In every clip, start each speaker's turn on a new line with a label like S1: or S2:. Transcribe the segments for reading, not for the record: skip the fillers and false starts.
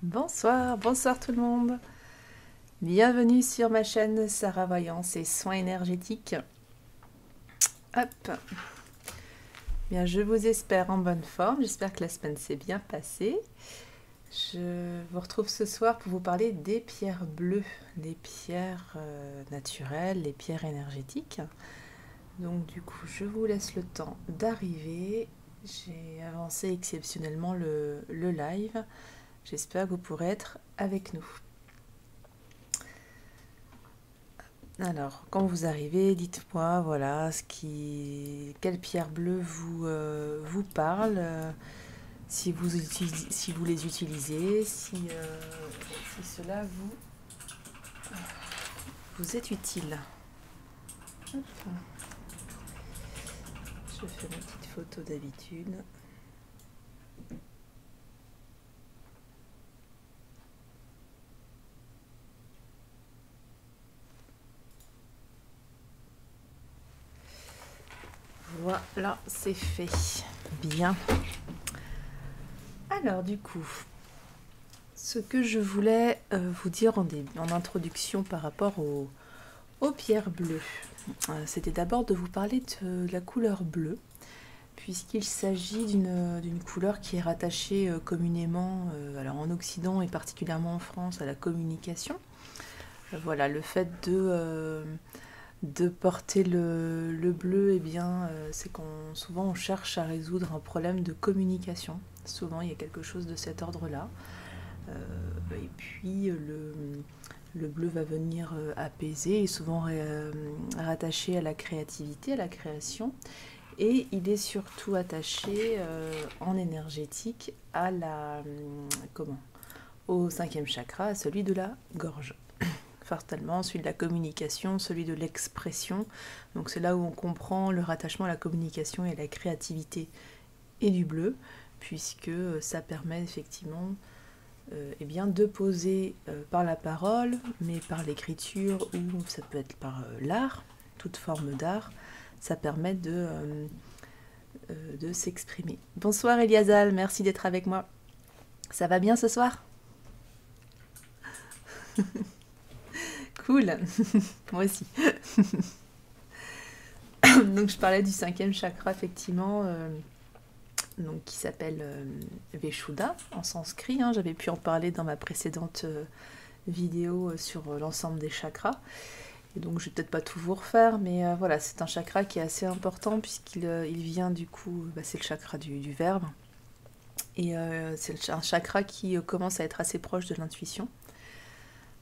S1: Bonsoir, bonsoir tout le monde. Bienvenue sur ma chaîne Sarah Voyance et Soins énergétiques. Hop. Bien, je vous espère en bonne forme. J'espère que la semaine s'est bien passée. Je vous retrouve ce soir pour vous parler des pierres bleues, les pierres naturelles, les pierres énergétiques. Donc du coup, je vous laisse le temps d'arriver. J'ai avancé exceptionnellement le live. J'espère que vous pourrez être avec nous. Alors, quand vous arrivez, dites-moi, voilà, quelle pierre bleue vous parle, si vous les utilisez, si cela vous est utile. Hop. Je fais ma petite photo d'habitude. Voilà, c'est fait. Bien. Alors du coup, ce que je voulais vous dire en introduction par rapport aux pierres bleues, c'était d'abord de vous parler de la couleur bleue, puisqu'il s'agit d'une couleur qui est rattachée communément, alors en Occident et particulièrement en France, à la communication. Voilà, le fait de porter le bleu, eh bien, c'est souvent on cherche à résoudre un problème de communication. Souvent, il y a quelque chose de cet ordre-là. Et puis, le bleu va venir apaiser et souvent rattaché à la créativité, à la création. Et il est surtout attaché en énergétique à au 5e chakra, à celui de la gorge. Fatalement, celui de la communication, celui de l'expression. Donc c'est là où on comprend le rattachement à la communication et à la créativité et du bleu, puisque ça permet effectivement eh bien, de poser par la parole, mais par l'écriture, ou ça peut être par l'art, toute forme d'art, ça permet de s'exprimer. Bonsoir Eliasal, merci d'être avec moi. Ça va bien ce soir? Cool. Moi aussi. Donc je parlais du 5e chakra effectivement, donc qui s'appelle Veshuddha en sanskrit. Hein. J'avais pu en parler dans ma précédente vidéo sur l'ensemble des chakras. Et donc je vais peut-être pas tout vous refaire, mais voilà, c'est un chakra qui est assez important puisqu'il vient du coup, c'est le chakra du verbe. Et c'est un chakra qui commence à être assez proche de l'intuition.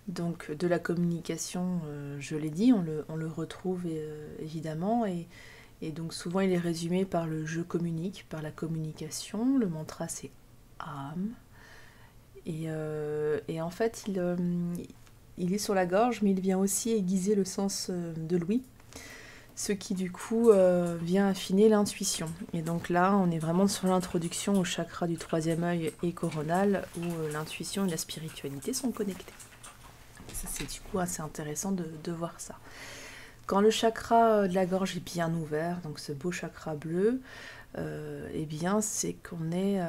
S1: Donc de la communication, je l'ai dit, on le retrouve évidemment. Et donc souvent il est résumé par le je communique, par la communication. Le mantra c'est Aham. Et en fait il est sur la gorge, mais il vient aussi aiguiser le sens de l'ouïe. Ce qui du coup vient affiner l'intuition. Et donc là, on est vraiment sur l'introduction au chakra du 3e œil et coronal, où l'intuition et la spiritualité sont connectées. Ça, c'est du coup assez intéressant de voir ça. Quand le chakra de la gorge est bien ouvert, donc ce beau chakra bleu, eh bien c'est qu'on est,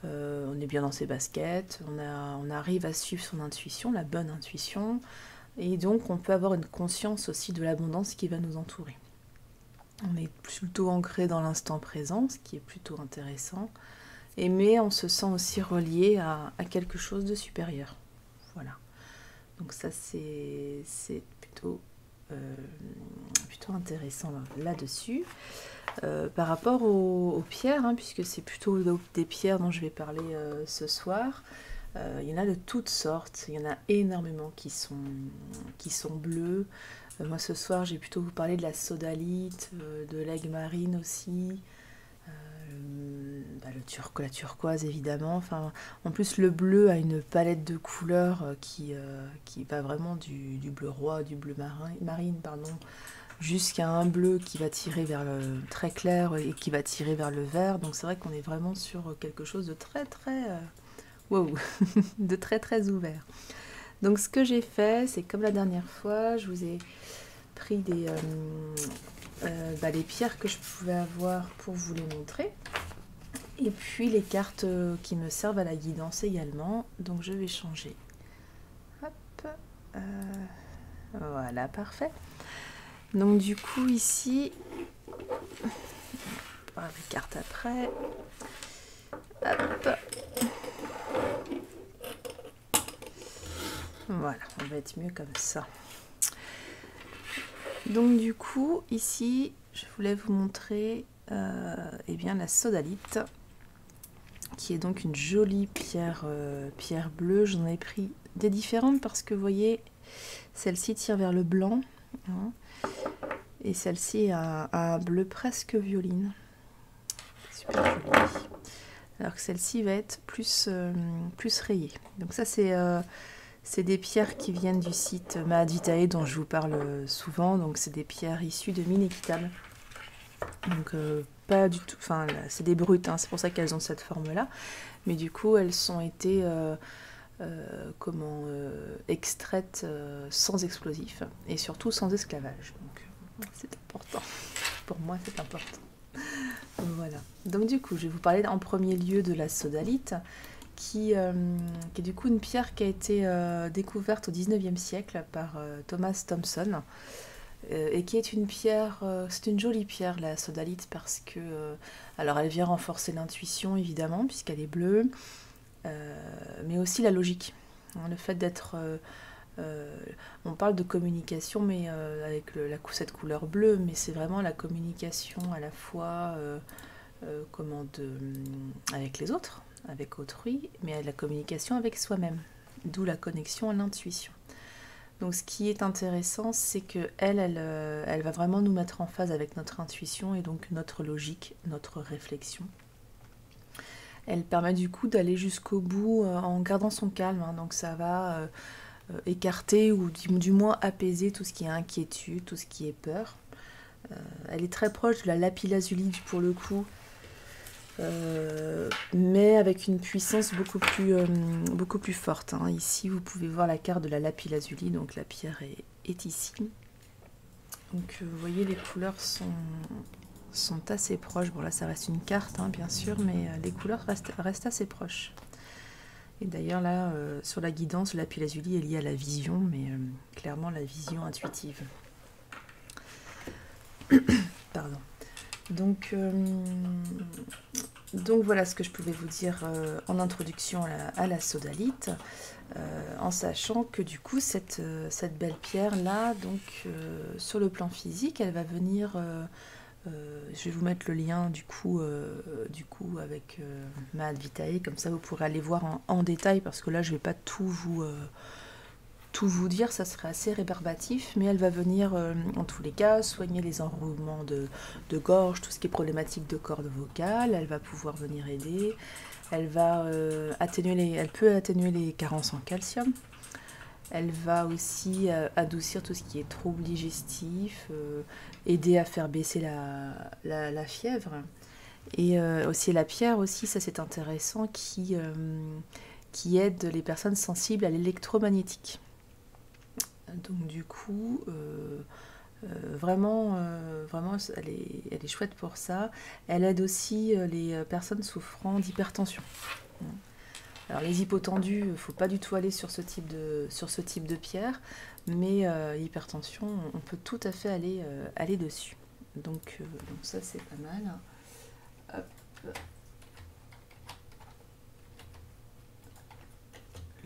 S1: on est bien dans ses baskets, on arrive à suivre son intuition, la bonne intuition, et donc on peut avoir une conscience aussi de l'abondance qui va nous entourer. On est plutôt ancré dans l'instant présent, ce qui est plutôt intéressant, mais on se sent aussi relié à quelque chose de supérieur. Voilà. Donc ça c'est plutôt intéressant là-dessus. Par rapport aux pierres, hein, puisque c'est plutôt des pierres dont je vais parler ce soir, il y en a de toutes sortes, il y en a énormément qui sont bleues. Moi ce soir j'ai plutôt vous parler de la sodalite, de l'aigle marine aussi, la turquoise évidemment. Enfin, en plus le bleu a une palette de couleurs qui va vraiment du bleu roi, du bleu marine, pardon, jusqu'à un bleu qui va tirer vers le très clair et qui va tirer vers le vert. Donc c'est vrai qu'on est vraiment sur quelque chose de très très wow, de très très ouvert. Donc ce que j'ai fait, c'est comme la dernière fois, je vous ai pris les pierres que je pouvais avoir pour vous les montrer. Et puis les cartes qui me servent à la guidance également. Donc je vais changer. Hop. Voilà, parfait. Donc du coup ici, on va voir les cartes après. Hop. Voilà, on va être mieux comme ça. Donc du coup, ici, je voulais vous montrer eh bien, la sodalite, qui est donc une jolie pierre, pierre bleue. J'en ai pris des différentes parce que vous voyez, celle-ci tire vers le blanc, hein, et celle-ci a un bleu presque violine. Super jolie. Alors que celle-ci va être plus, plus rayée. Donc ça, c'est des pierres qui viennent du site Maad Vitae dont je vous parle souvent. Donc c'est des pierres issues de mines équitables. Donc pas du tout, enfin c'est des brutes, hein, c'est pour ça qu'elles ont cette forme-là. Mais du coup elles ont été extraites sans explosifs et surtout sans esclavage. Donc c'est important. Pour moi c'est important. Voilà. Donc du coup je vais vous parler en premier lieu de la sodalite. Qui est du coup une pierre qui a été découverte au 19e siècle par Thomas Thomson et qui est une pierre, c'est une jolie pierre la sodalite parce que, alors elle vient renforcer l'intuition évidemment puisqu'elle est bleue, mais aussi la logique, hein, le fait d'être, on parle de communication mais avec cette couleur bleue, mais c'est vraiment la communication à la fois avec les autres, avec autrui, mais la communication avec soi-même, d'où la connexion à l'intuition. Donc ce qui est intéressant, c'est que elle va vraiment nous mettre en phase avec notre intuition et donc notre logique, notre réflexion. Elle permet du coup d'aller jusqu'au bout en gardant son calme, hein, donc ça va écarter ou du moins apaiser tout ce qui est inquiétude, tout ce qui est peur. Elle est très proche de la lapis-lazuli pour le coup, mais avec une puissance beaucoup plus forte, hein. Ici, vous pouvez voir la carte de la lapis-lazuli, donc la pierre est ici. Donc, vous voyez, les couleurs sont assez proches. Bon, là, ça reste une carte, hein, bien sûr, mais les couleurs restent assez proches. Et d'ailleurs, là, sur la guidance, la lapis-lazuli est liée à la vision, mais clairement la vision intuitive. Pardon. Donc voilà ce que je pouvais vous dire en introduction à la sodalite, en sachant que du coup cette belle pierre là, donc sur le plan physique, elle va venir, je vais vous mettre le lien du coup avec Maad Vitae, comme ça vous pourrez aller voir en détail, parce que là je vais pas tout vous dire, ça serait assez rébarbatif, mais elle va venir en tous les cas soigner les enroulements de gorge, tout ce qui est problématique de cordes vocales. Elle va pouvoir venir aider, elle va elle peut atténuer les carences en calcium, elle va aussi adoucir tout ce qui est troubles digestifs, aider à faire baisser la fièvre, et aussi la pierre aussi, ça c'est intéressant, qui aide les personnes sensibles à l'électromagnétique. Donc du coup, vraiment, elle est chouette pour ça. Elle aide aussi les personnes souffrant d'hypertension. Alors les hypotendus, il ne faut pas du tout aller sur ce type de pierre, mais hypertension, on peut tout à fait aller dessus. Donc ça c'est pas mal. Hop.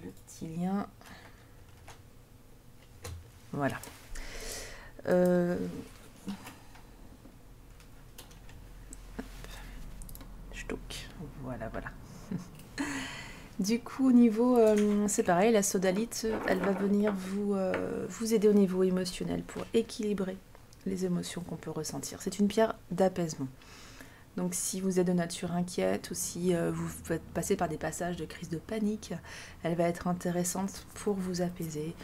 S1: Le petit lien. Voilà. Voilà. Du coup, au niveau, c'est pareil, la sodalite, elle va venir vous aider au niveau émotionnel pour équilibrer les émotions qu'on peut ressentir. C'est une pierre d'apaisement. Donc si vous êtes de nature inquiète ou si vous passez par des passages de crise de panique, elle va être intéressante pour vous apaiser,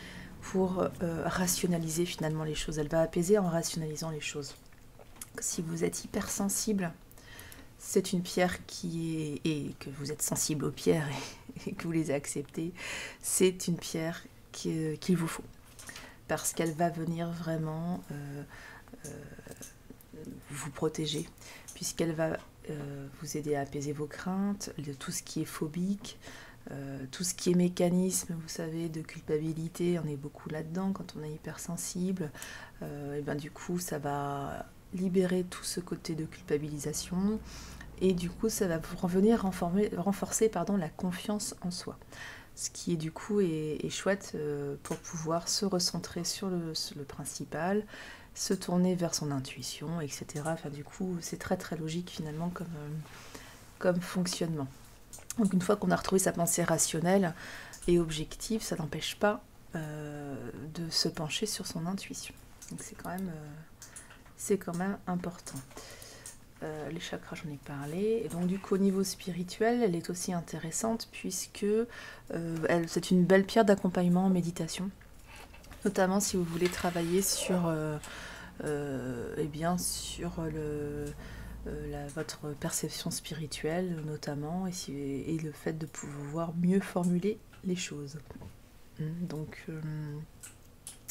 S1: pour rationaliser finalement les choses. Elle va apaiser en rationalisant les choses. Si vous êtes hypersensible, c'est une pierre et que vous êtes sensible aux pierres et que vous les acceptez, c'est une pierre qu'il vous faut. Parce qu'elle va venir vraiment vous protéger, puisqu'elle va vous aider à apaiser vos craintes, tout ce qui est phobique, tout ce qui est mécanisme, vous savez, de culpabilité, on est beaucoup là-dedans quand on est hypersensible. Et ben du coup, ça va libérer tout ce côté de culpabilisation et du coup, ça va venir renforcer la confiance en soi. Ce qui est du coup est chouette pour pouvoir se recentrer sur le principal, se tourner vers son intuition, etc. Enfin, du coup, c'est très très logique finalement comme fonctionnement. Donc une fois qu'on a retrouvé sa pensée rationnelle et objective, ça n'empêche pas de se pencher sur son intuition. Donc c'est quand même important. Les chakras, j'en ai parlé. Et donc du coup, au niveau spirituel, elle est aussi intéressante puisque c'est une belle pierre d'accompagnement en méditation. Notamment si vous voulez travailler sur, votre perception spirituelle, notamment, et le fait de pouvoir mieux formuler les choses. Donc,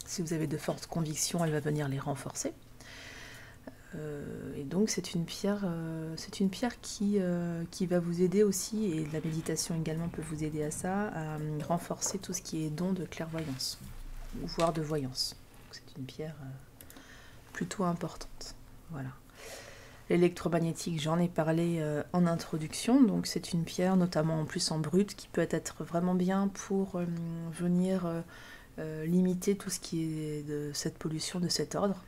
S1: si vous avez de fortes convictions, elle va venir les renforcer. Et donc c'est une pierre qui va vous aider aussi, et la méditation également peut vous aider à ça, à renforcer tout ce qui est don de clairvoyance, voire de voyance. C'est une pierre plutôt importante. Voilà. L'électromagnétique, j'en ai parlé en introduction, donc c'est une pierre, notamment en plus en brut, qui peut être vraiment bien pour venir limiter tout ce qui est de cette pollution de cet ordre.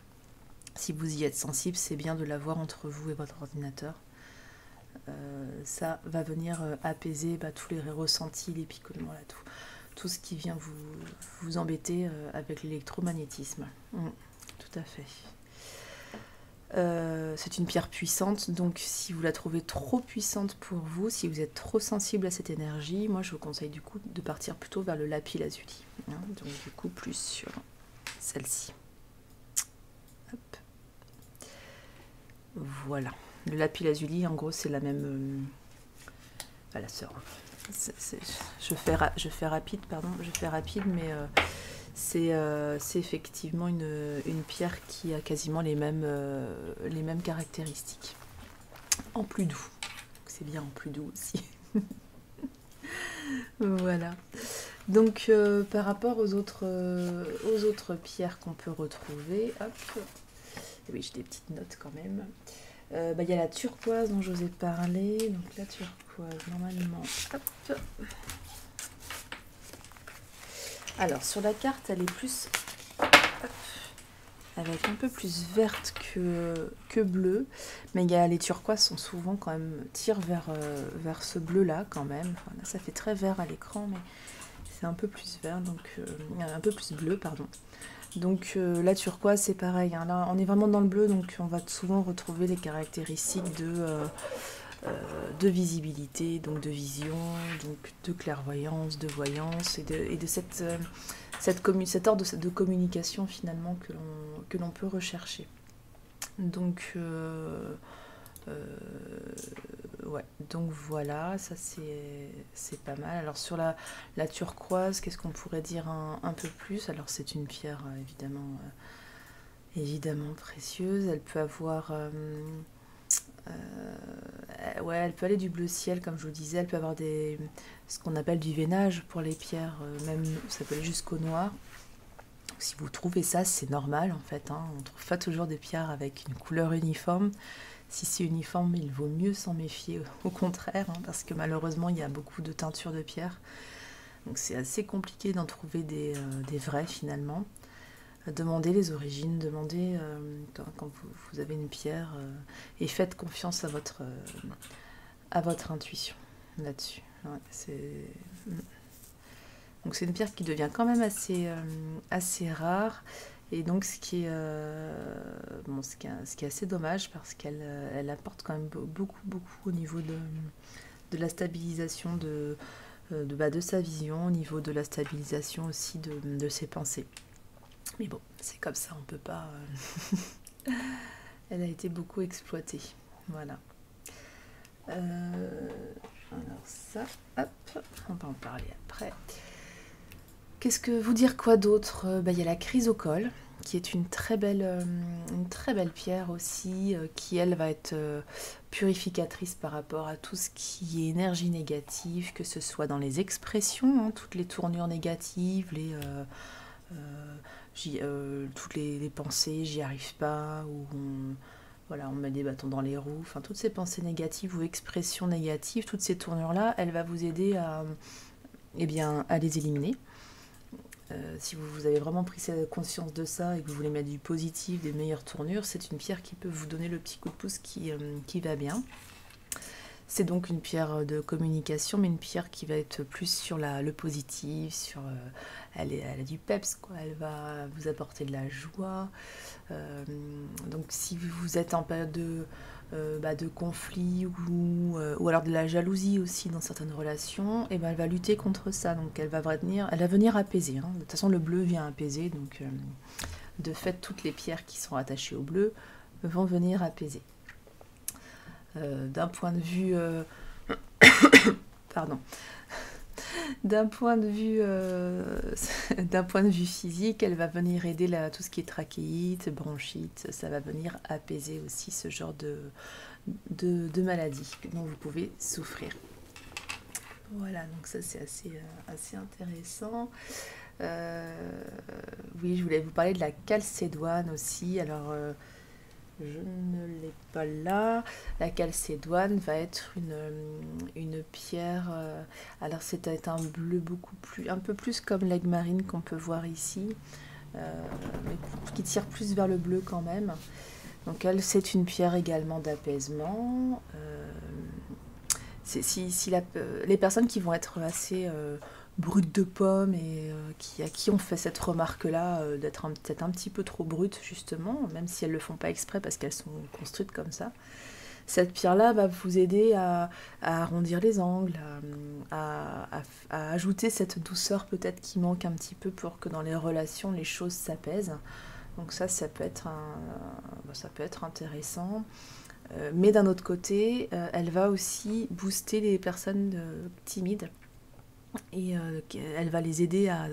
S1: Si vous y êtes sensible, c'est bien de l'avoir entre vous et votre ordinateur. Ça va venir apaiser tous les ressentis, les picotements, là, tout ce qui vient vous embêter avec l'électromagnétisme. Tout à fait. C'est une pierre puissante, donc si vous la trouvez trop puissante pour vous, si vous êtes trop sensible à cette énergie, moi je vous conseille du coup de partir plutôt vers le lapis-lazuli. Donc du coup plus sur celle-ci. Hop. Voilà. Le lapis-lazuli, en gros, c'est la même... la sœur. Je fais rapide, mais c'est effectivement une pierre qui a quasiment les mêmes caractéristiques. En plus doux. C'est bien en plus doux aussi. Voilà. Donc, par rapport aux autres pierres qu'on peut retrouver, hop. Oui, j'ai des petites notes quand même. Il y a la turquoise dont je vous ai parlé. Donc la turquoise, normalement. Hop. Alors sur la carte, elle est plus... Hop, elle va être un peu plus verte que bleue. Mais les turquoises sont souvent quand même... tirent vers ce bleu-là quand même. Enfin, là, ça fait très vert à l'écran, mais c'est un peu plus vert. Donc un peu plus bleu, pardon. Donc la turquoise c'est pareil, là on est vraiment dans le bleu, donc on va souvent retrouver les caractéristiques de visibilité, donc de vision, donc de clairvoyance, de voyance et de cet ordre de communication finalement que l'on peut rechercher. Donc donc voilà, ça c'est pas mal. Alors sur la turquoise, qu'est-ce qu'on pourrait dire un peu plus? Alors c'est une pierre évidemment précieuse. Elle peut avoir elle peut aller du bleu ciel comme je vous disais. Elle peut avoir ce qu'on appelle du veinage pour les pierres, même ça peut aller jusqu'au noir. Si vous trouvez ça, c'est normal en fait, on ne trouve pas toujours des pierres avec une couleur uniforme. Si c'est uniforme, il vaut mieux s'en méfier, au contraire, parce que malheureusement, il y a beaucoup de teintures de pierre. Donc c'est assez compliqué d'en trouver des vrais, finalement. Demandez les origines, demandez quand vous avez une pierre, et faites confiance à votre intuition là-dessus. Ouais, donc c'est une pierre qui devient quand même assez rare. Et donc ce qui est assez dommage parce qu'elle apporte quand même beaucoup au niveau de la stabilisation de sa vision, au niveau de la stabilisation aussi de ses pensées. Mais bon, c'est comme ça, on peut pas... Elle a été beaucoup exploitée. Voilà. Alors ça, hop, on va en parler après. Qu'est-ce que vous dire quoi d'autre? Il y a la chrysocole, qui est une très belle pierre aussi, qui elle va être purificatrice par rapport à tout ce qui est énergie négative, que ce soit dans les expressions, hein, toutes les tournures négatives, toutes les pensées, j'y arrive pas, ou voilà, on met des bâtons dans les roues, enfin toutes ces pensées négatives ou expressions négatives, toutes ces tournures-là, elle va vous aider à les éliminer. Si vous avez vraiment pris conscience de ça et que vous voulez mettre du positif, des meilleures tournures, c'est une pierre qui peut vous donner le petit coup de pouce qui va bien. C'est donc une pierre de communication, mais une pierre qui va être plus sur le positif, elle a du peps, quoi. Elle va vous apporter de la joie. Donc si vous êtes en période de conflit ou alors de la jalousie aussi dans certaines relations, et elle va lutter contre ça. Donc elle va venir apaiser. Hein. De toute façon, le bleu vient apaiser. Donc de fait, toutes les pierres qui sont attachées au bleu vont venir apaiser. D'un point de vue pardon, d'un point de vue physique, elle va venir aider tout ce qui est trachéite, bronchite, ça va venir apaiser aussi ce genre de maladie dont vous pouvez souffrir. Voilà, donc ça c'est assez intéressant. Oui, je voulais vous parler de la calcédoine aussi. Alors je ne l'ai pas là. La calcédoine va être une pierre. Alors c'est un bleu un peu plus comme l'aigle marine qu'on peut voir ici, mais qui tire plus vers le bleu quand même. Donc elle, c'est une pierre également d'apaisement. Les personnes qui vont être assez brutes de pomme et à qui on fait cette remarque-là d'être peut-être un petit peu trop brutes justement, même si elles ne le font pas exprès parce qu'elles sont construites comme ça, cette pierre-là va vous aider à arrondir les angles, à ajouter cette douceur peut-être qui manque un petit peu pour que dans les relations les choses s'apaisent. Donc ça peut être intéressant. Mais d'un autre côté, elle va aussi booster les personnes timides. Et elle va les aider à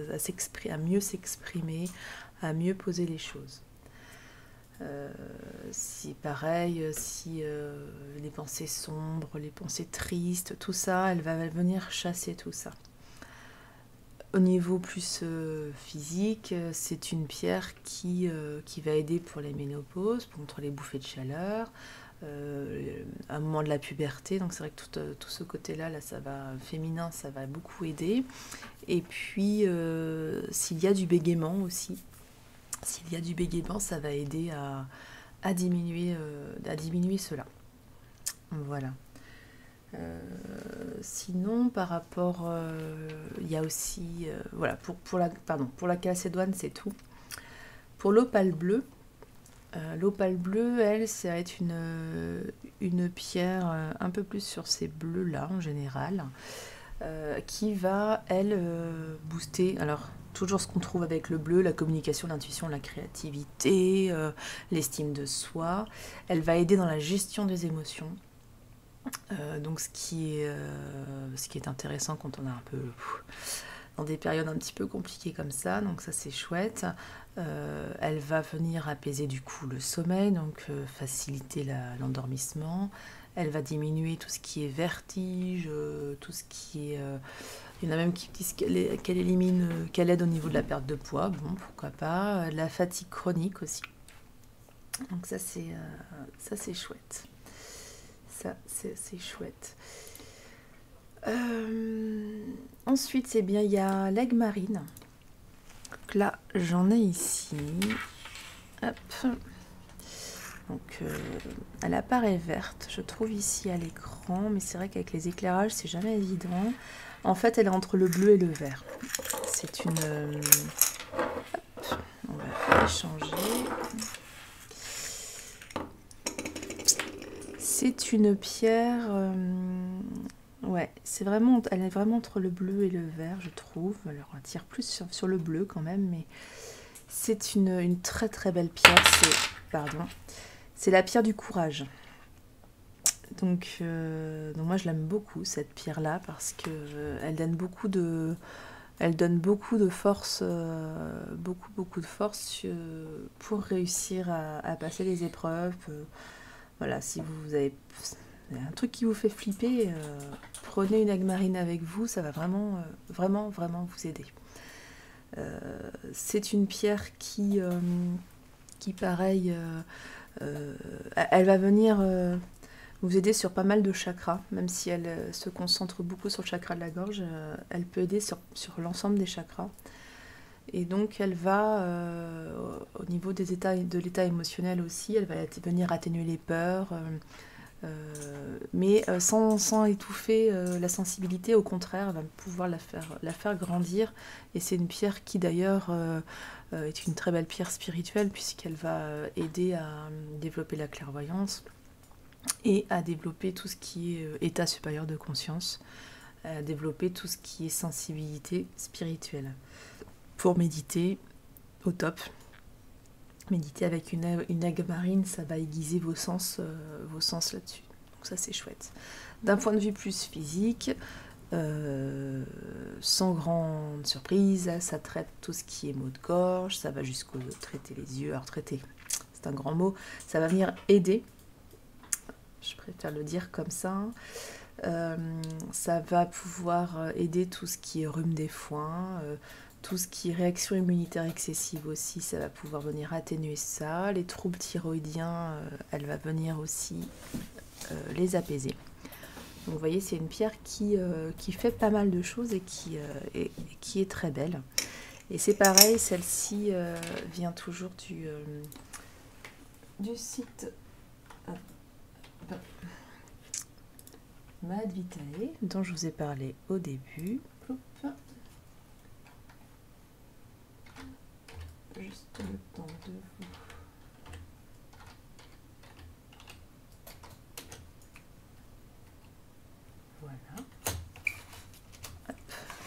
S1: mieux s'exprimer, à mieux poser les choses. Si les pensées sombres, les pensées tristes, tout ça, elle va venir chasser tout ça. Au niveau plus physique, c'est une pierre qui va aider pour les ménopauses, contre les bouffées de chaleur, à un moment de la puberté. Donc c'est vrai que tout ce côté-là, féminin, ça va beaucoup aider. Et puis, s'il y a du bégaiement aussi, ça va aider à diminuer cela. Voilà. Sinon, par rapport, il y a aussi, voilà, pour la calcédoine, c'est tout. Pour l'opale bleue, elle, ça va être une pierre un peu plus sur ces bleus-là en général, qui va, elle, booster, alors toujours ce qu'on trouve avec le bleu, la communication, l'intuition, la créativité, l'estime de soi. Elle va aider dans la gestion des émotions. Donc ce qui est intéressant quand on est un peu dans des périodes un petit peu compliquées comme ça, donc ça c'est chouette. Elle va venir apaiser du coup le sommeil, donc faciliter l'endormissement. Elle va diminuer tout ce qui est vertige, tout ce qui est... il y en a même qui disent qu'elle aide au niveau de la perte de poids, bon pourquoi pas. La fatigue chronique aussi. Donc ça c'est chouette. Ça, c'est chouette. Ensuite, il y a l'aigle marine. Donc là, j'en ai ici. Hop. Donc, elle apparaît verte, je trouve ici à l'écran, mais c'est vrai qu'avec les éclairages, c'est jamais évident. En fait, elle est entre le bleu et le vert. C'est une... Hop. On va échanger. C'est une pierre, ouais, elle est vraiment entre le bleu et le vert, je trouve. Alors, on tire plus sur le bleu quand même, mais c'est une très très belle pierre. C'est la pierre du courage. Donc moi, je l'aime beaucoup cette pierre-là parce que elle donne beaucoup de Elle donne beaucoup de force, beaucoup de force pour réussir à passer les épreuves. Voilà, si vous avez un truc qui vous fait flipper, prenez une agmarine avec vous, ça va vraiment, vraiment vous aider. C'est une pierre qui pareil, elle va venir vous aider sur pas mal de chakras, même si elle se concentre beaucoup sur le chakra de la gorge, elle peut aider sur l'ensemble des chakras. Et donc elle va, au niveau de l'état émotionnel aussi, elle va venir atténuer les peurs, mais sans étouffer la sensibilité, au contraire, elle va pouvoir la faire grandir. Et c'est une pierre qui d'ailleurs est une très belle pierre spirituelle, puisqu'elle va aider à développer la clairvoyance et à développer tout ce qui est état supérieur de conscience, à développer tout ce qui est sensibilité spirituelle. Pour méditer, au top. Méditer avec une agmarine, ça va aiguiser vos sens là-dessus. Donc ça, c'est chouette. D'un point de vue plus physique, sans grande surprise, ça traite tout ce qui est maux de gorge, ça va jusqu'au traiter les yeux. Alors traiter, c'est un grand mot. Ça va venir aider. Je préfère le dire comme ça. Ça va pouvoir aider tout ce qui est rhume des foins, tout ce qui est réaction immunitaire excessive aussi, ça va pouvoir venir atténuer ça. Les troubles thyroïdiens, elle va venir aussi les apaiser. Donc vous voyez, c'est une pierre qui fait pas mal de choses et qui est très belle. Et c'est pareil, celle-ci vient toujours du site Mahad Vitae, dont je vous ai parlé au début. Hop. Juste le temps de vous... Voilà. Hop.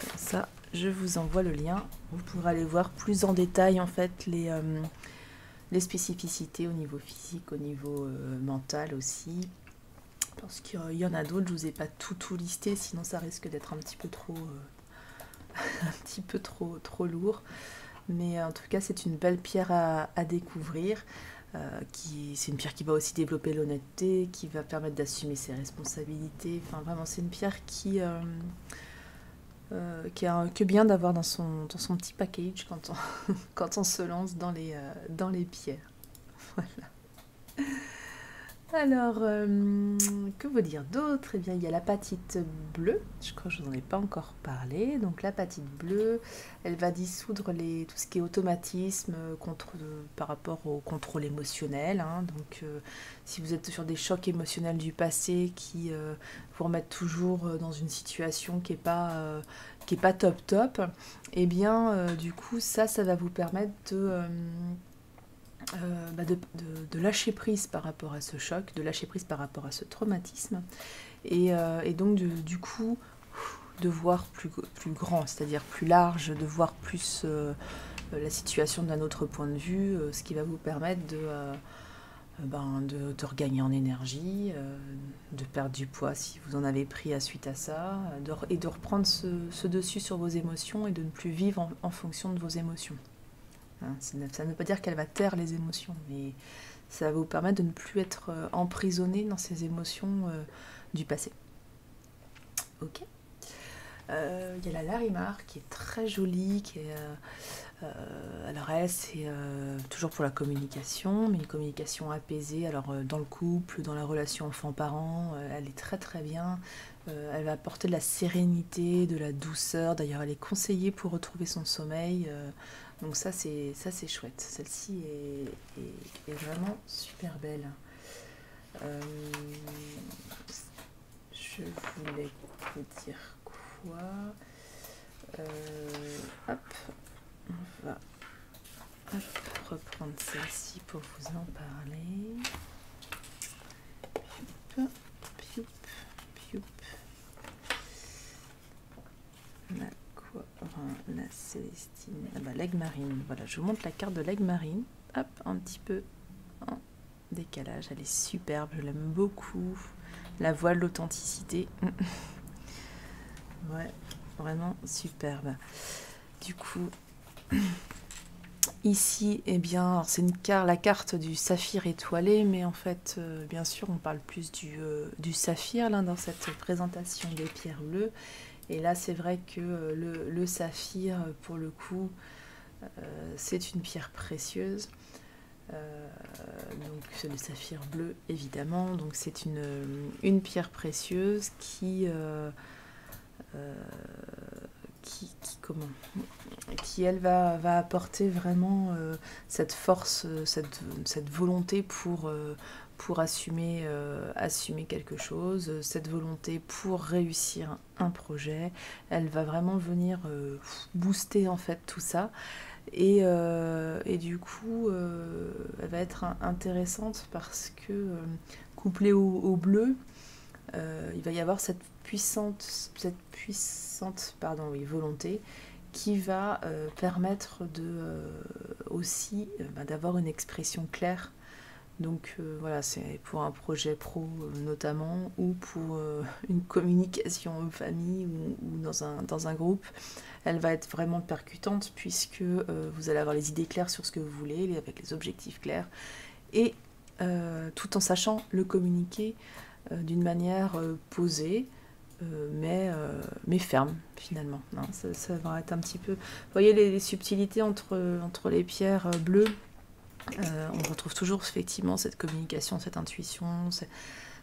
S1: Comme ça, je vous envoie le lien. Vous pourrez aller voir plus en détail en fait les spécificités au niveau physique, au niveau mental aussi. Parce qu'il y en a d'autres, je vous ai pas tout listé, sinon ça risque d'être un petit peu trop, trop lourd. Mais en tout cas, c'est une belle pierre à découvrir. C'est une pierre qui va aussi développer l'honnêteté, qui va permettre d'assumer ses responsabilités. Enfin, vraiment, c'est une pierre qui est que bien d'avoir dans son petit package quand on se lance dans les pierres. Voilà. Alors, que vous dire d'autre? Eh bien, il y a l'apatite bleue, je crois que je n'en ai pas encore parlé. Donc l'apatite bleue, elle va dissoudre tout ce qui est automatisme par rapport au contrôle émotionnel. Hein. Donc si vous êtes sur des chocs émotionnels du passé qui vous remettent toujours dans une situation qui n'est pas top, eh bien du coup ça va vous permettre de lâcher prise par rapport à ce choc, de lâcher prise par rapport à ce traumatisme, et donc du coup de voir plus grand, c'est-à-dire plus large, de voir plus la situation d'un autre point de vue, ce qui va vous permettre de regagner en énergie, de perdre du poids si vous en avez pris suite à ça, et de reprendre ce dessus sur vos émotions et de ne plus vivre en fonction de vos émotions. Ça ne veut pas dire qu'elle va taire les émotions, mais ça va vous permettre de ne plus être emprisonné dans ces émotions du passé. Ok. Il y a la Larimar qui est très jolie, alors elle, c'est toujours pour la communication, mais une communication apaisée. Alors dans le couple, dans la relation enfant-parent, elle est très très bien. Elle va apporter de la sérénité, de la douceur. D'ailleurs, elle est conseillée pour retrouver son sommeil. Donc ça c'est chouette. Celle-ci est vraiment super belle. Je voulais vous dire quoi? Hop, on va reprendre celle-ci pour vous en parler. Pioup, pioup, pioup. La Célestine, l'aigle marine. Voilà, je vous montre la carte de l'aigle marine. Hop, un petit peu en décalage. Elle est superbe, je l'aime beaucoup. La voile, l'authenticité. Ouais, vraiment superbe. Du coup, ici, eh bien, c'est la carte du saphir étoilé, mais en fait, bien sûr, on parle plus du saphir là, dans cette présentation des pierres bleues. Et là, c'est vrai que le saphir, pour le coup, c'est une pierre précieuse. Donc c'est le saphir bleu, évidemment. Donc c'est une pierre précieuse qui comment qui elle va apporter vraiment cette force, cette volonté pour assumer quelque chose, cette volonté pour réussir un projet. Elle va vraiment venir booster en fait tout ça. Et du coup, elle va être intéressante parce que, couplée au bleu, il va y avoir cette puissante volonté qui va permettre aussi d'avoir une expression claire. Donc voilà, c'est pour un projet pro notamment, ou pour une communication en famille ou dans un groupe. Elle va être vraiment percutante puisque vous allez avoir les idées claires sur ce que vous voulez, avec les objectifs clairs, et tout en sachant le communiquer d'une manière posée, mais ferme finalement. Hein. Ça va être un petit peu... Vous voyez les subtilités entre les pierres bleues. On retrouve toujours effectivement cette communication, cette intuition,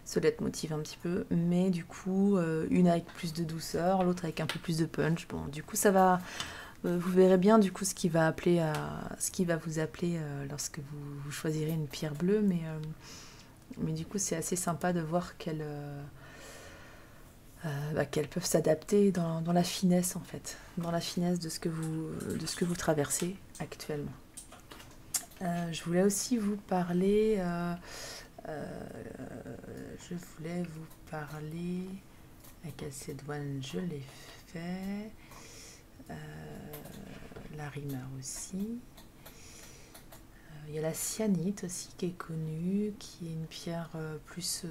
S1: ce leitmotiv un petit peu, mais du coup, une avec plus de douceur, l'autre avec un peu plus de punch. Bon, du coup, ça va... vous verrez bien du coup ce qui va vous appeler lorsque vous choisirez une pierre bleue, mais du coup, c'est assez sympa de voir qu'elles peuvent s'adapter dans la finesse en fait, dans la finesse de ce que vous traversez actuellement. Je voulais aussi vous parler, la calcédoine, je l'ai fait, la rimeur aussi. Il y a la cyanite aussi qui est connue, qui est une pierre plus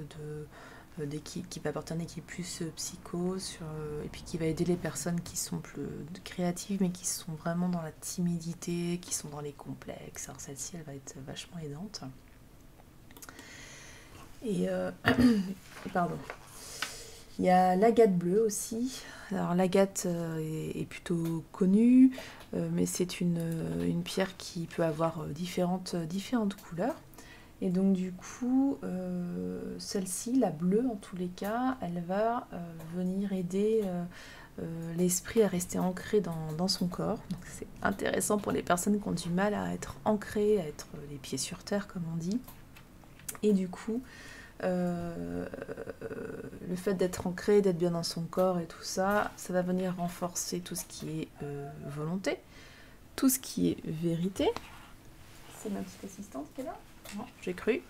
S1: qui va apporter un équilibre plus psycho, et puis qui va aider les personnes qui sont plus créatives mais qui sont vraiment dans la timidité, qui sont dans les complexes. Alors celle-ci, elle va être vachement aidante. Et pardon. Il y a l'agate bleue aussi. Alors l'agate est plutôt connue, mais c'est une pierre qui peut avoir différentes couleurs. Et donc du coup, celle-ci, la bleue en tous les cas, elle va venir aider l'esprit à rester ancré dans son corps. Donc c'est intéressant pour les personnes qui ont du mal à être ancrées, à être les pieds sur terre comme on dit. Et du coup, le fait d'être ancré, d'être bien dans son corps et tout ça, ça va venir renforcer tout ce qui est volonté, tout ce qui est vérité. C'est ma petite assistante qui est là ? Non, j'ai cru.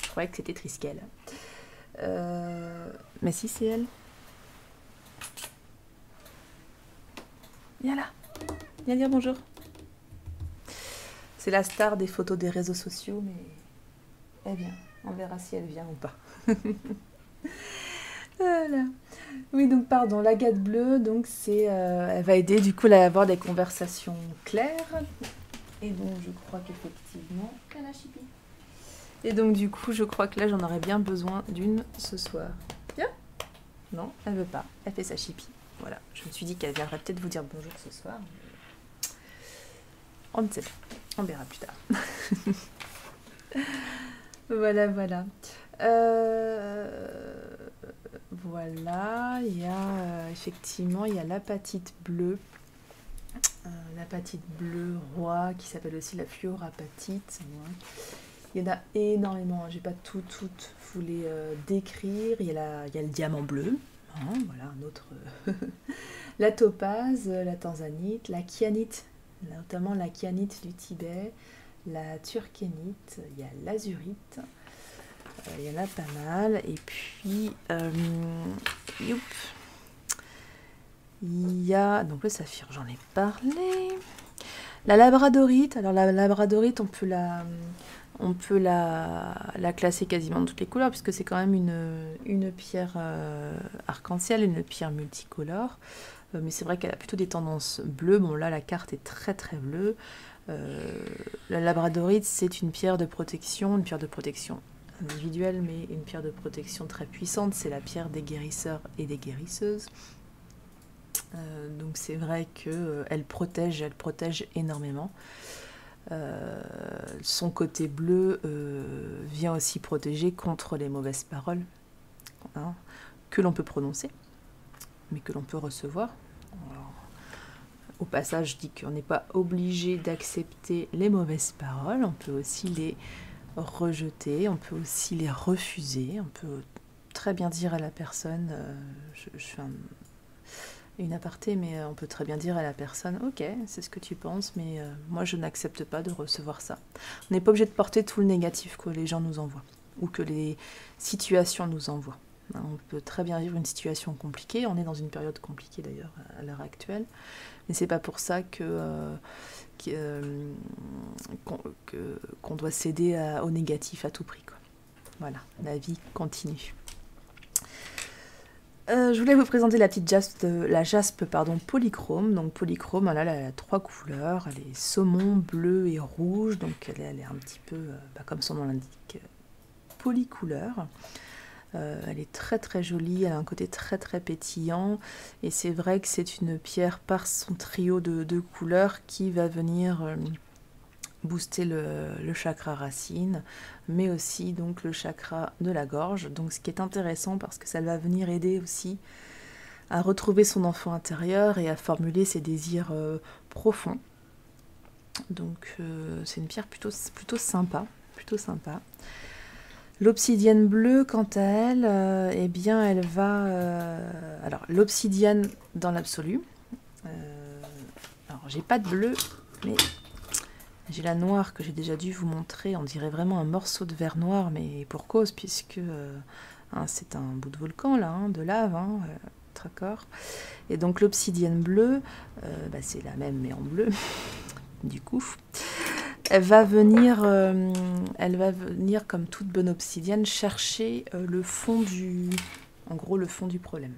S1: Je croyais que c'était Triskel. Mais si, c'est elle. Viens là. Viens dire bonjour. C'est la star des photos des réseaux sociaux, mais elle vient. On verra si elle vient ou pas. Voilà. Oui, donc pardon, l'agate bleue, donc elle va aider du coup à avoir des conversations claires. Et donc je crois qu'effectivement, elle a chipi. Et donc du coup, je crois que là, j'en aurais bien besoin d'une ce soir. Viens. Non, elle veut pas. Elle fait sa chipi. Voilà. Je me suis dit qu'elle viendrait peut-être vous dire bonjour ce soir. On ne sait pas. On verra plus tard. Voilà. Voilà. Il y a effectivement, il y a l'apatite bleue. L'apatite bleue roi, qui s'appelle aussi la fluorapatite. Il y en a énormément, je ne vais pas toutes vous les décrire. Il y a le diamant bleu, hein, voilà un autre. La topaze, la tanzanite, la kyanite, notamment la kyanite du Tibet, la turkénite, il y a l'azurite, il y en a pas mal. Et puis, il y a donc le saphir, j'en ai parlé. La labradorite, alors la labradorite, on peut la classer quasiment de toutes les couleurs, puisque c'est quand même une pierre arc-en-ciel, une pierre multicolore. mais c'est vrai qu'elle a plutôt des tendances bleues. Bon là la carte est très très bleue. La labradorite, c'est une pierre de protection individuelle, mais une pierre de protection très puissante. C'est la pierre des guérisseurs et des guérisseuses. Donc c'est vrai qu'elle protège énormément. Son côté bleu vient aussi protéger contre les mauvaises paroles, hein, que l'on peut prononcer, mais que l'on peut recevoir. Alors, au passage, je dis qu'on n'est pas obligé d'accepter les mauvaises paroles, on peut aussi les rejeter, on peut aussi les refuser, on peut très bien dire à la personne, je fais une aparté, mais on peut très bien dire à la personne, ok, c'est ce que tu penses, mais moi je n'accepte pas de recevoir ça. On n'est pas obligé de porter tout le négatif que les gens nous envoient, ou que les situations nous envoient. On peut très bien vivre une situation compliquée, on est dans une période compliquée d'ailleurs à l'heure actuelle, mais c'est pas pour ça qu'on doit céder au négatif à tout prix, quoi. Voilà, la vie continue. Je voulais vous présenter la petite jaspe polychrome. Donc polychrome, elle a 3 couleurs. Elle est saumon, bleu et rouge. Donc elle est un petit peu, comme son nom l'indique, polycouleur. Elle est très très jolie, elle a un côté très très pétillant. Et c'est vrai que c'est une pierre par son trio de couleurs qui va venir booster le chakra racine, mais aussi donc le chakra de la gorge. Donc ce qui est intéressant parce que ça va venir aider aussi à retrouver son enfant intérieur et à formuler ses désirs profonds. Donc c'est une pierre plutôt sympa, L'obsidienne bleue, quant à elle, eh bien elle va... alors l'obsidienne dans l'absolu. Alors j'ai pas de bleu, mais j'ai la noire que j'ai déjà dû vous montrer. On dirait vraiment un morceau de verre noir, mais pour cause, puisque c'est un bout de volcan, là, de lave, d'accord. Et donc l'obsidienne bleue, c'est la même, mais en bleu, du coup. Elle va venir comme toute bonne obsidienne, chercher le fond du problème.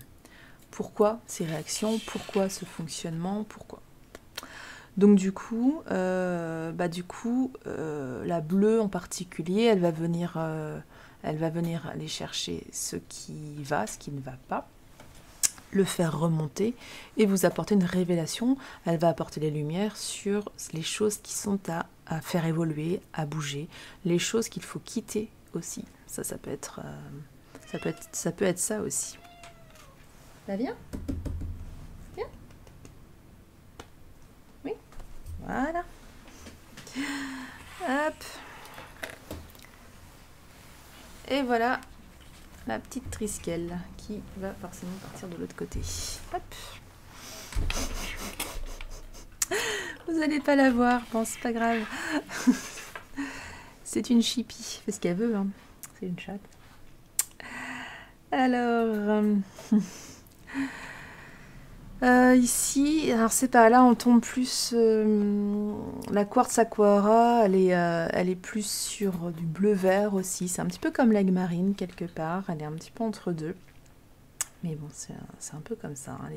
S1: Pourquoi ces réactions? Pourquoi ce fonctionnement? Pourquoi? Donc du coup, la bleue en particulier, elle va venir aller chercher ce qui va, ce qui ne va pas, le faire remonter et vous apporter une révélation. Elle va apporter les lumières sur les choses qui sont à faire évoluer, à bouger, les choses qu'il faut quitter aussi. Ça peut être ça aussi. Ça vient? Viens. Oui. Voilà. Hop. Et voilà la petite trisquelle qui va forcément partir de l'autre côté. Hop. Vous n'allez pas la voir, bon c'est pas grave. C'est une chipie, fait ce qu'elle veut, hein. C'est une chatte. Alors, ici, alors c'est par là, on tombe plus... la quartz aquara, elle est plus sur du bleu-vert aussi. C'est un petit peu comme l'aigue-marine quelque part. Elle est un petit peu entre deux. Mais bon, c'est un peu comme ça. Hein.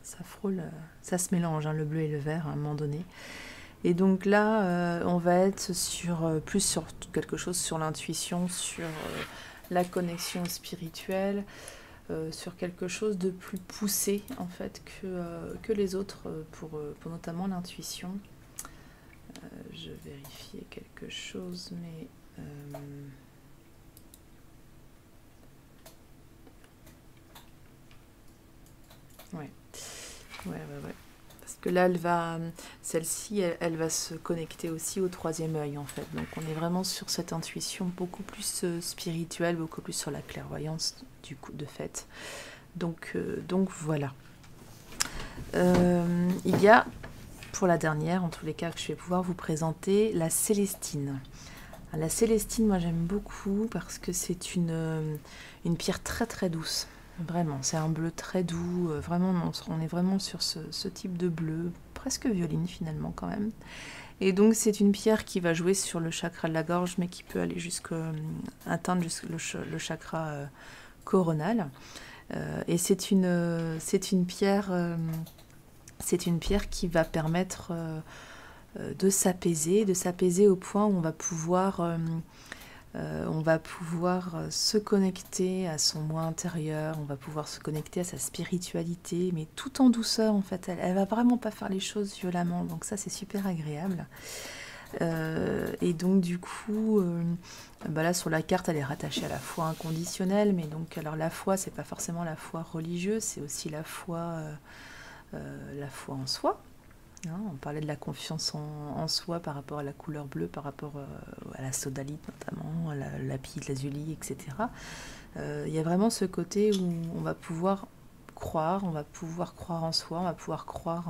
S1: Ça frôle, ça se mélange, hein, le bleu et le vert à un moment donné. Et donc là, on va être plus sur quelque chose sur l'intuition, sur la connexion spirituelle, sur quelque chose de plus poussé en fait que les autres pour notamment l'intuition. Je vérifiais quelque chose, mais ouais. Parce que là, celle-ci, elle va se connecter aussi au 3e œil, en fait. Donc, on est vraiment sur cette intuition beaucoup plus spirituelle, beaucoup plus sur la clairvoyance, du coup, de fait. Donc voilà. Il y a, pour la dernière, en tous les cas, que je vais pouvoir vous présenter, la Célestine. Alors, la Célestine, moi, j'aime beaucoup parce que c'est une pierre très, très douce. Vraiment, c'est un bleu très doux, vraiment, on est vraiment sur ce type de bleu, presque violine finalement quand même. Et donc c'est une pierre qui va jouer sur le chakra de la gorge, mais qui peut aller atteindre le chakra coronal. Et c'est une pierre qui va permettre de s'apaiser au point où on va pouvoir se connecter à son moi intérieur, on va pouvoir se connecter à sa spiritualité, mais tout en douceur en fait. Elle va vraiment pas faire les choses violemment, donc ça c'est super agréable. Et donc du coup, là sur la carte, elle est rattachée à la foi inconditionnelle, mais donc alors la foi, c'est pas forcément la foi religieuse, c'est aussi la foi en soi. Hein, on parlait de la confiance en soi par rapport à la couleur bleue, par rapport à la sodalite notamment, à la lapis lazuli, etc. Il y a vraiment ce côté où on va pouvoir croire en soi, on va pouvoir croire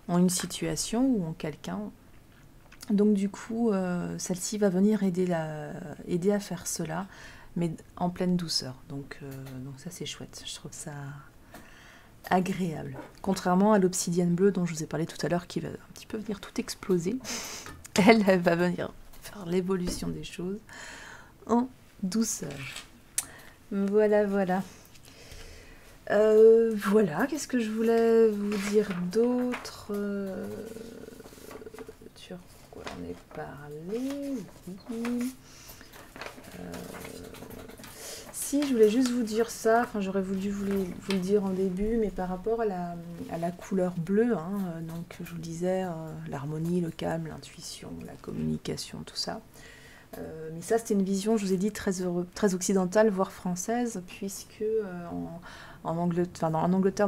S1: en une situation ou en quelqu'un. Donc du coup, celle-ci va venir aider à faire cela, mais en pleine douceur. Donc ça c'est chouette, je trouve ça agréable. Contrairement à l'obsidienne bleue dont je vous ai parlé tout à l'heure, qui va un petit peu venir tout exploser. Elle va venir faire l'évolution des choses en douceur. Voilà. Voilà, qu'est-ce que je voulais vous dire d'autre sur quoi on est parlé. Si, je voulais juste vous dire ça, enfin j'aurais voulu vous le dire en début, mais par rapport à la couleur bleue, hein, donc je vous le disais, l'harmonie, le calme, l'intuition, la communication, tout ça. Mais ça c'était une vision, je vous ai dit, très occidentale, voire française, puisque en Angleterre,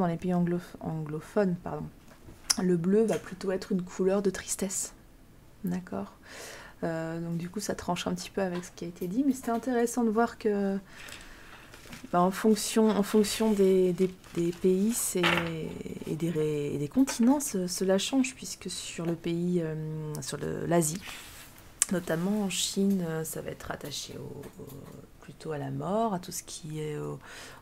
S1: dans les pays anglophones, pardon, le bleu va plutôt être une couleur de tristesse. D'accord. Donc du coup ça tranche un petit peu avec ce qui a été dit, mais c'était intéressant de voir que en fonction des pays et des continents, cela change, puisque sur sur l'Asie, notamment en Chine, ça va être attaché plutôt à la mort, à tout ce qui est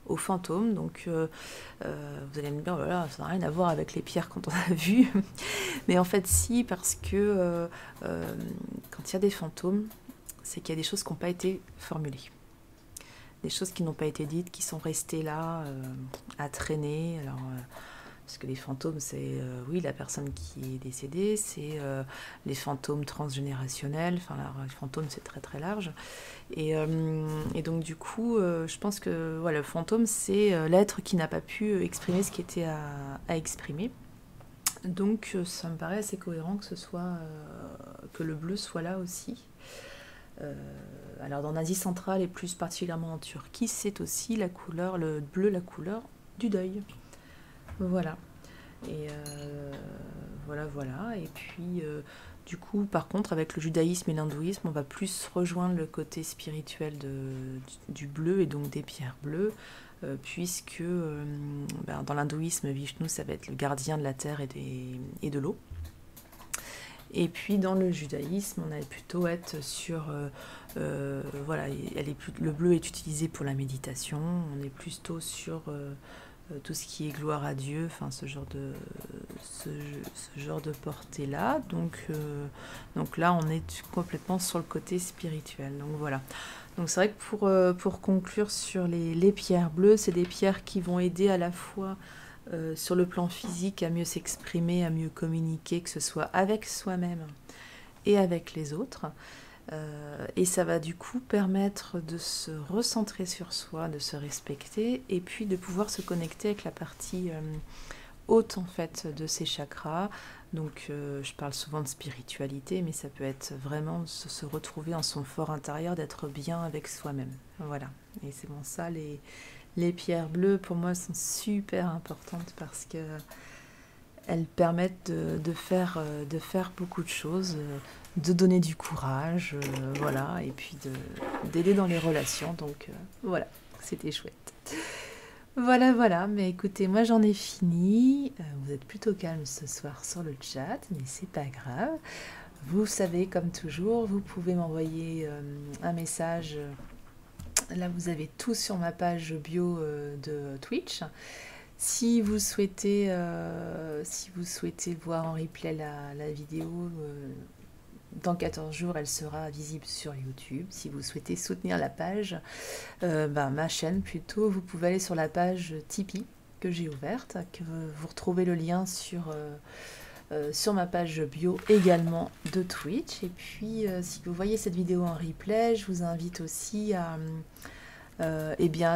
S1: aux fantômes. Donc vous allez me dire, oh là là, ça n'a rien à voir avec les pierres quand on a vu. Mais en fait si, parce que quand il y a des fantômes, c'est qu'il y a des choses qui n'ont pas été formulées. Des choses qui n'ont pas été dites, qui sont restées là, à traîner. Alors, parce que les fantômes, c'est oui, la personne qui est décédée, c'est les fantômes transgénérationnels, enfin les fantômes c'est très très large. Et donc du coup, je pense que voilà, le fantôme c'est l'être qui n'a pas pu exprimer ce qui était à exprimer. Donc ça me paraît assez cohérent que le bleu soit là aussi. Alors en Asie centrale et plus particulièrement en Turquie, c'est aussi le bleu, la couleur du deuil. Voilà. Et voilà. Et puis du coup, par contre, avec le judaïsme et l'hindouisme, on va plus rejoindre le côté spirituel du bleu et donc des pierres bleues, puisque dans l'hindouisme, Vishnu, ça va être le gardien de la terre et de l'eau. Et puis dans le judaïsme, on allait plutôt être sur... voilà, le bleu est utilisé pour la méditation, on est plutôt sur tout ce qui est gloire à Dieu, enfin ce genre de portée-là. Donc là, on est complètement sur le côté spirituel. Donc voilà. Donc c'est vrai que pour conclure sur les pierres bleues, c'est des pierres qui vont aider à la fois... sur le plan physique, à mieux s'exprimer, à mieux communiquer, que ce soit avec soi-même et avec les autres. Et ça va du coup permettre de se recentrer sur soi, de se respecter, et puis de pouvoir se connecter avec la partie haute en fait de ces chakras. Donc je parle souvent de spiritualité, mais ça peut être vraiment se retrouver en son fort intérieur, d'être bien avec soi-même. Voilà. Et c'est bon, ça, les pierres bleues, pour moi, sont super importantes parce que elles permettent de faire beaucoup de choses, de donner du courage, voilà, et puis d'aider dans les relations. Donc voilà, c'était chouette. Voilà, mais écoutez, moi j'en ai fini. Vous êtes plutôt calme ce soir sur le chat, mais c'est pas grave. Vous savez, comme toujours, vous pouvez m'envoyer un message. Là, vous avez tout sur ma page bio de Twitch. Si vous souhaitez voir en replay la vidéo, dans 14 jours, elle sera visible sur YouTube. Si vous souhaitez soutenir la page, ma chaîne plutôt, vous pouvez aller sur la page Tipeee que j'ai ouverte, que vous retrouvez le lien sur ma page bio également de Twitch. Et puis, si vous voyez cette vidéo en replay, je vous invite aussi à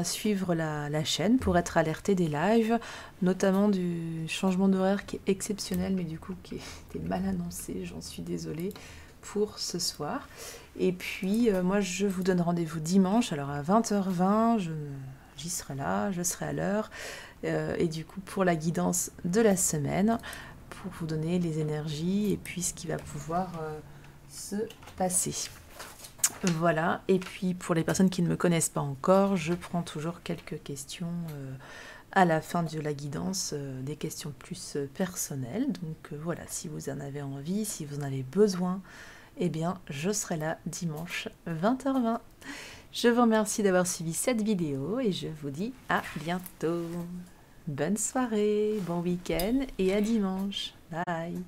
S1: suivre la chaîne pour être alerté des lives, notamment du changement d'horaire qui est exceptionnel, mais du coup qui était mal annoncé, j'en suis désolée pour ce soir. Et puis moi je vous donne rendez-vous dimanche, alors à 20h20, j'y serai là, je serai à l'heure, et du coup pour la guidance de la semaine, pour vous donner les énergies et puis ce qui va pouvoir se passer. Voilà, et puis pour les personnes qui ne me connaissent pas encore, je prends toujours quelques questions à la fin de la guidance, des questions plus personnelles. Donc voilà, si vous en avez envie, si vous en avez besoin, eh bien je serai là dimanche 20h20. Je vous remercie d'avoir suivi cette vidéo et je vous dis à bientôt. Bonne soirée, bon week-end et à dimanche. Bye.